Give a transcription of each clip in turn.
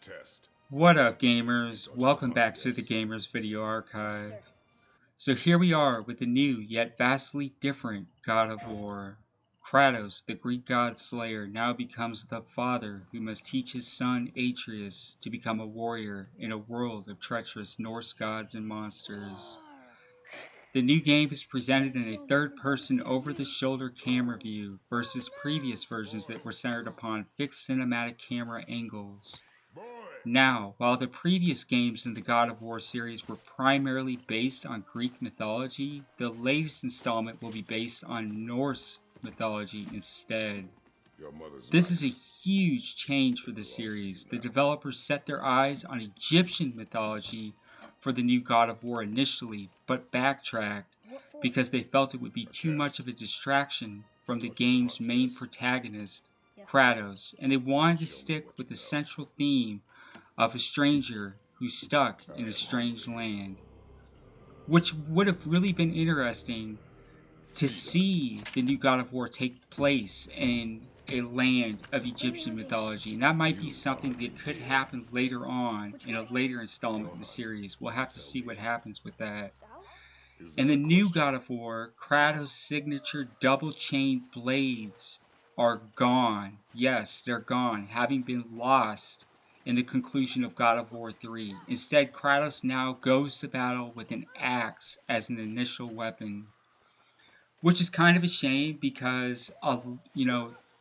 test. What up, gamers? Welcome back to the Gamers Video Archive. So here we are with the new yet vastly different God of War. Kratos, the Greek god slayer, now becomes the father who must teach his son Atreus to become a warrior in a world of treacherous Norse gods and monsters. The new game is presented in a third-person over-the-shoulder camera view versus previous versions that were centered upon fixed cinematic camera angles. Now, while the previous games in the God of War series were primarily based on Greek mythology, the latest installment will be based on Norse mythology instead. This is a huge change for the series. The developers set their eyes on Egyptian mythology for the new God of War initially, but backtracked because they felt it would be too much of a distraction from the game's main protagonist, Kratos, and they wanted to stick with the central theme of a stranger who's stuck in a strange land, which would have really been interesting to see the new God of War take place in a land of Egyptian mythology, and that might be something that could happen later on in a later installment in the series. We'll have to see what happens with that. In the new God of War, Kratos' signature double-chained blades are gone. Yes, they're gone, having been lost in the conclusion of God of War 3. Instead, Kratos now goes to battle with an axe as an initial weapon, which is kind of a shame because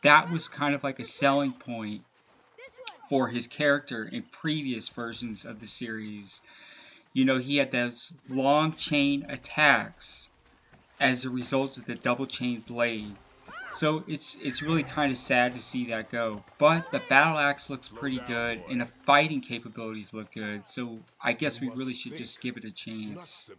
that was kind of like a selling point for his character in previous versions of the series. He had those long chain attacks as a result of the double chain blade. So it's really kind of sad to see that go. But the battle axe looks pretty good and the fighting capabilities look good. So I guess we really should just give it a chance.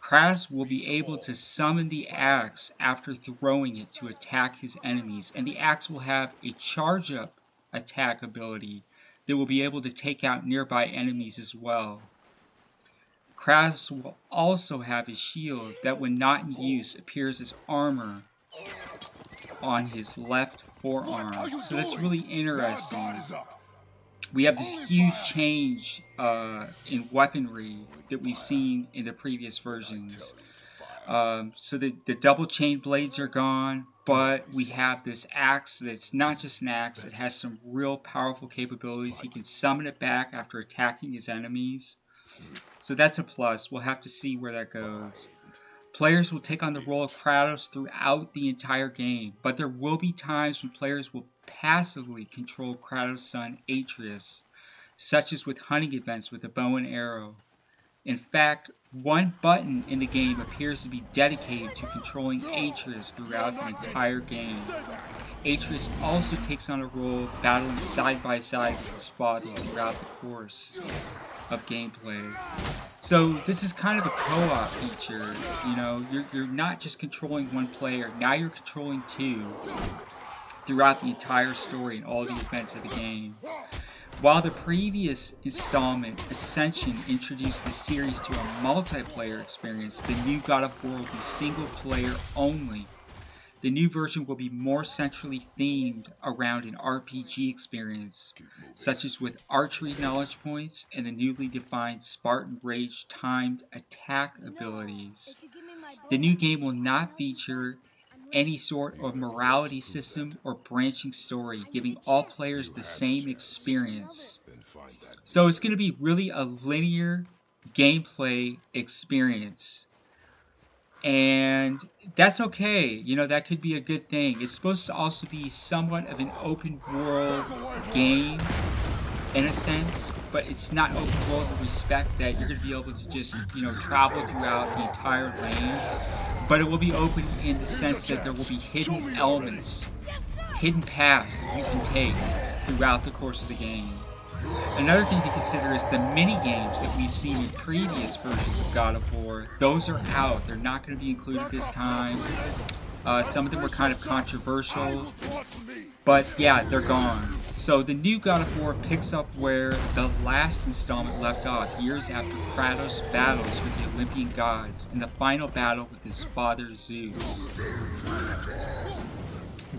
Kratos will be able to summon the axe after throwing it to attack his enemies. And the axe will have a charge up attack ability that will be able to take out nearby enemies as well. Kratos will also have a shield that when not in use appears as armor on his left forearm. So that's really interesting. We have this huge change in weaponry that we've seen in the previous versions. So the double chain blades are gone, but we have this axe that's not just an axe. It has some real powerful capabilities. He can summon it back after attacking his enemies. So that's a plus. We'll have to see where that goes. Players will take on the role of Kratos throughout the entire game, but there will be times when players will passively control Kratos' son Atreus, such as with hunting events with a bow and arrow. In fact, one button in the game appears to be dedicated to controlling Atreus throughout the entire game. Atreus also takes on a role of battling side by side with his father throughout the course of gameplay. So this is kind of a co-op feature. You're not just controlling one player, now you're controlling two throughout the entire story and all the events of the game. While the previous installment, Ascension, introduced the series to a multiplayer experience, the new God of War will be single player only. The new version will be more centrally themed around an RPG experience, such as with archery knowledge points and the newly defined Spartan Rage timed attack abilities. The new game will not feature any sort of morality system or branching story, giving all players the same experience. So it's going to be really a linear gameplay experience. And that's okay, that could be a good thing. It's supposed to also be somewhat of an open world game in a sense, but it's not open world in the respect that you're going to be able to just, travel throughout the entire land. But it will be open in the sense that there will be hidden elements, hidden paths that you can take throughout the course of the game. Another thing to consider is the mini-games that we've seen in previous versions of God of War. Those are out. They're not going to be included this time. Some of them were kind of controversial. But yeah, they're gone. So the new God of War picks up where the last installment left off, years after Kratos battles with the Olympian gods in the final battle with his father Zeus.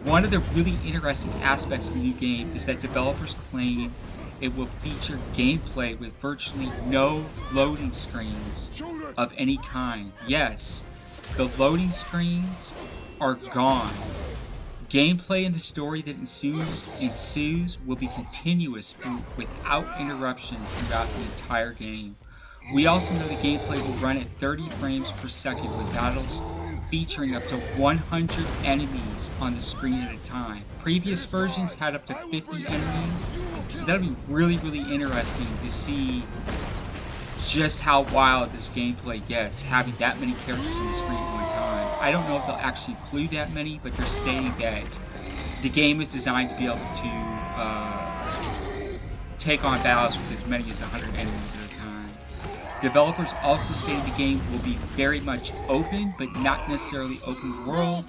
One of the really interesting aspects of the new game is that developers claim it will feature gameplay with virtually no loading screens of any kind. Yes, the loading screens are gone. Gameplay and the story that ensues will be continuous without interruption throughout the entire game. We also know the gameplay will run at 30 frames per second with battles featuring up to 100 enemies on the screen at a time. Previous versions had up to 50 enemies, so that'll be really, really interesting to see just how wild this gameplay gets, having that many characters on the screen at one time. I don't know if they'll actually include that many, but they're stating that the game is designed to be able to take on battles with as many as 100 enemies at a time. Developers also stated the game will be very much open, but not necessarily open world.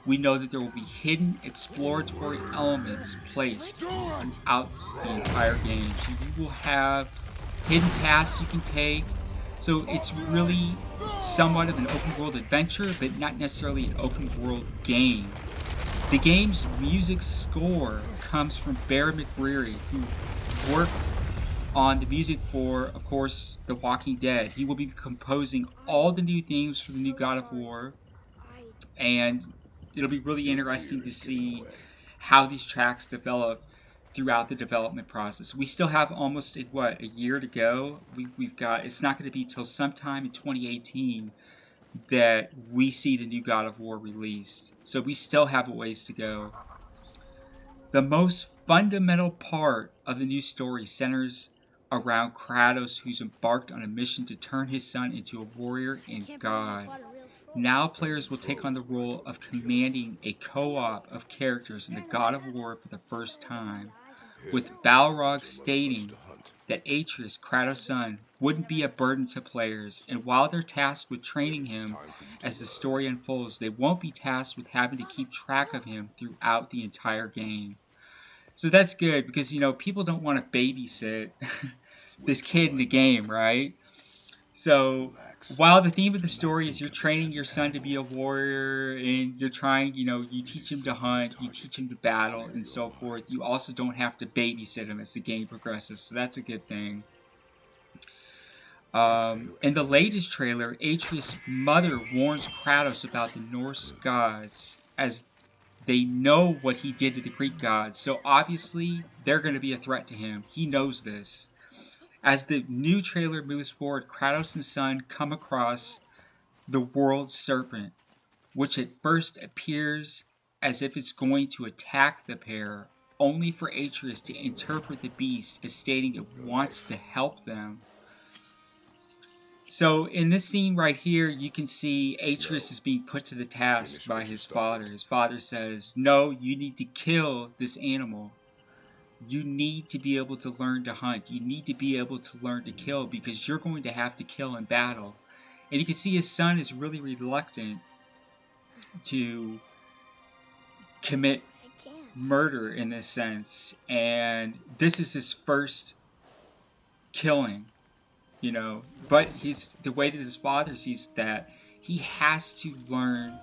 We know that there will be hidden exploratory elements placed throughout the entire game. So you will have hidden paths you can take. So it's really somewhat of an open world adventure, but not necessarily an open world game. The game's music score comes from Bear McCreary, who worked on the music for, of course, The Walking Dead. He will be composing all the new themes for the new God of War, and it'll be really interesting to see how these tracks develop throughout the development process. We still have almost a year to go. We've got, it's not going to be till sometime in 2018 that we see the new God of War released. So we still have a ways to go. The most fundamental part of the new story centers around Kratos, who's embarked on a mission to turn his son into a warrior and god. Now players will take on the role of commanding a co-op of characters in the God of War for the first time, with Balrog stating that Atreus, Kratos' son, wouldn't be a burden to players, and while they're tasked with training him as the story unfolds, they won't be tasked with having to keep track of him throughout the entire game. So that's good, because, you know, people don't want to babysit this kid in the game, right? So while the theme of the story is you're training your son to be a warrior, and you're trying, you know, you teach him to hunt, you teach him to battle, and so forth, you also don't have to babysit him as the game progresses, so that's a good thing. In the latest trailer, Atreus' mother warns Kratos about the Norse gods, as they know what he did to the Greek gods, so obviously they're going to be a threat to him. He knows this. As the new trailer moves forward, Kratos and son come across the world serpent, which at first appears as if it's going to attack the pair, only for Atreus to interpret the beast as stating it wants to help them. So in this scene right here, you can see Atreus is being put to the task by his father. His father says, no, you need to kill this animal. You need to be able to learn to hunt. You need to be able to learn to kill, because you're going to have to kill in battle. And you can see his son is really reluctant to commit murder in this sense. And this is his first killing. You know, but the way that his father sees that, he has to learn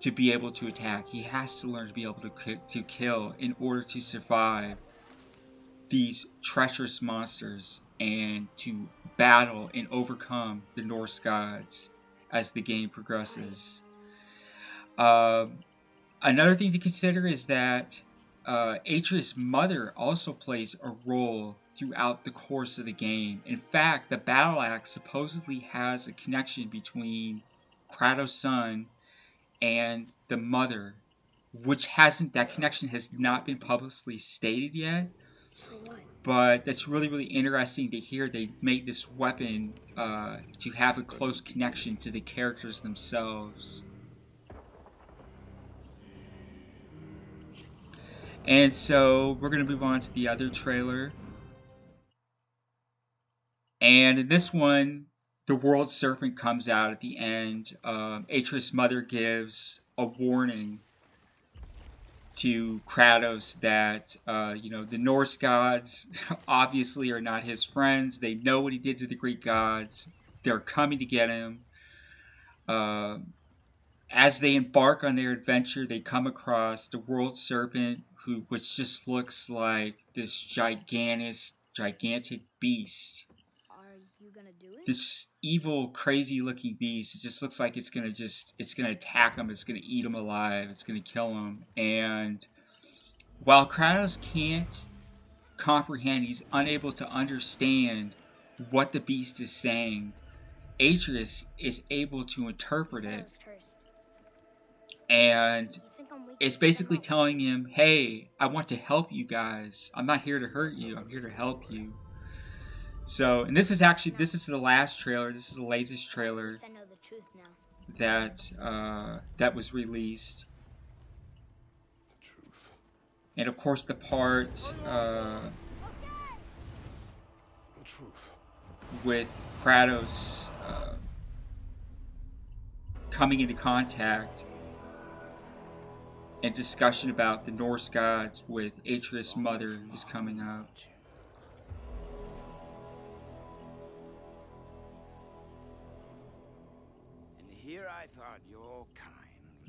to be able to attack. He has to learn to be able to kill in order to survive these treacherous monsters and to battle and overcome the Norse gods as the game progresses. Another thing to consider is that Atreus' mother also plays a role throughout the course of the game. In fact, the battle axe supposedly has a connection between Kratos' son and the mother, which that connection has not been publicly stated yet. But that's really, really interesting to hear. They made this weapon to have a close connection to the characters themselves. And so we're going to move on to the other trailer. And in this one, the world serpent comes out at the end. Atreus' mother gives a warning to Kratos that, the Norse gods obviously are not his friends. They know what he did to the Greek gods. They're coming to get him. As they embark on their adventure, they come across the world serpent, which just looks like this gigantic beast. Are you gonna do it? This evil, crazy looking beast. It just looks like it's gonna attack him. It's gonna eat him alive. It's gonna kill him. And while Kratos can't comprehend, he's unable to understand what the beast is saying, Atreus is able to interpret it. And it's basically telling him, hey, I want to help you guys. I'm not here to hurt you. I'm here to help you. So, and this is the last trailer. This is the latest trailer that was released. And of course the part with Kratos coming into contact and discussion about the Norse gods with Atreus' mother is coming up.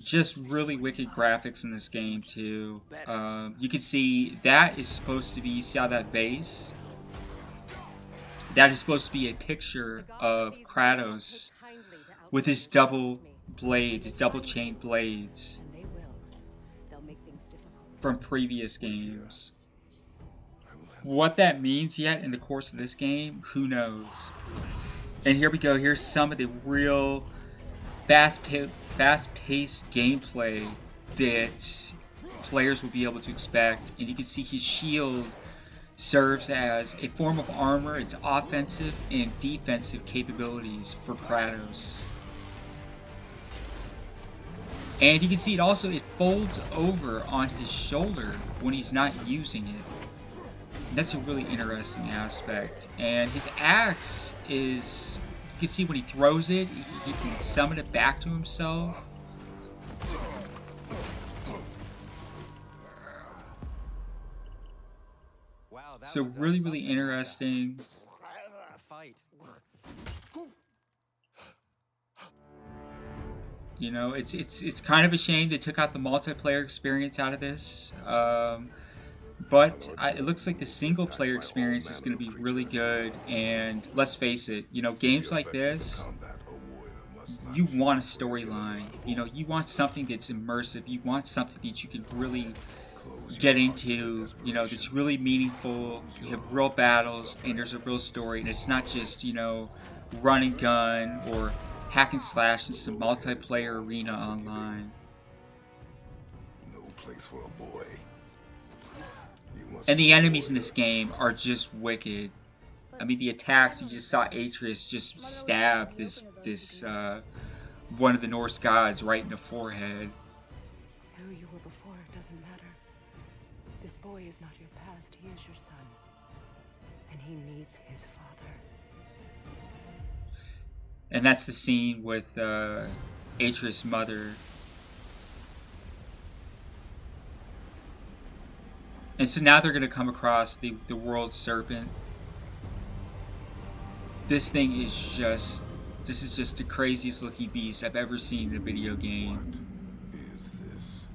Just really wicked graphics in this game too. You can see that is supposed to be, see how that vase? That is supposed to be a picture of Kratos with his double blade, his double chain blades from previous games. What that means yet in the course of this game, who knows? And here we go. Here's some of the real fast-paced gameplay that players will be able to expect. And you can see his shield serves as a form of armor. It's offensive and defensive capabilities for Kratos. And you can see it folds over on his shoulder when he's not using it. And that's a really interesting aspect. And his axe is, you can see when he throws it, he can summon it back to himself. So really, really interesting. You know, it's kind of a shame they took out the multiplayer experience out of this. But it looks like the single player experience is going to be really good. And let's face it, you know, games like this, you want a storyline. You know, you want something that's immersive. You want something that you can really get into, you know, that's really meaningful. You have real battles and there's a real story, and it's not just, you know, run and gun or hack and slash in some multiplayer arena online. No place for a boy. And the enemies in this game are just wicked. I mean, the attacks, you just saw Atreus just stab this one of the Norse gods right in the forehead. Who you were before doesn't matter. This boy is not your past, he is your son. And he needs his father. And that's the scene with Atreus' mother. And so now they're going to come across the world serpent. This thing is just, this is just the craziest looking beast I've ever seen in a video game. What is this?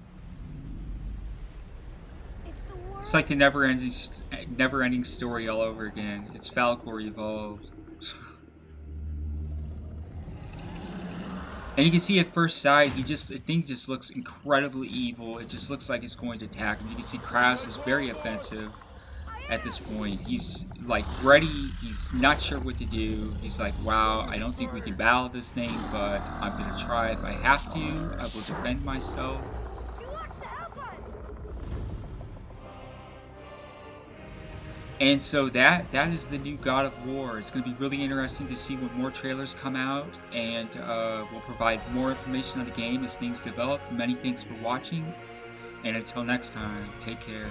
It's like the never-ending story all over again. It's Falcor evolved. And you can see at first sight, the thing just looks incredibly evil. It just looks like it's going to attack him. You can see Kratos is very offensive at this point. He's like ready. He's not sure what to do. He's like, wow, I don't think we can battle this thing, but I'm going to try if I have to. I will defend myself. And so that is the new God of War. It's going to be really interesting to see when more trailers come out, and we'll provide more information on the game as things develop. Many thanks for watching, and until next time, take care.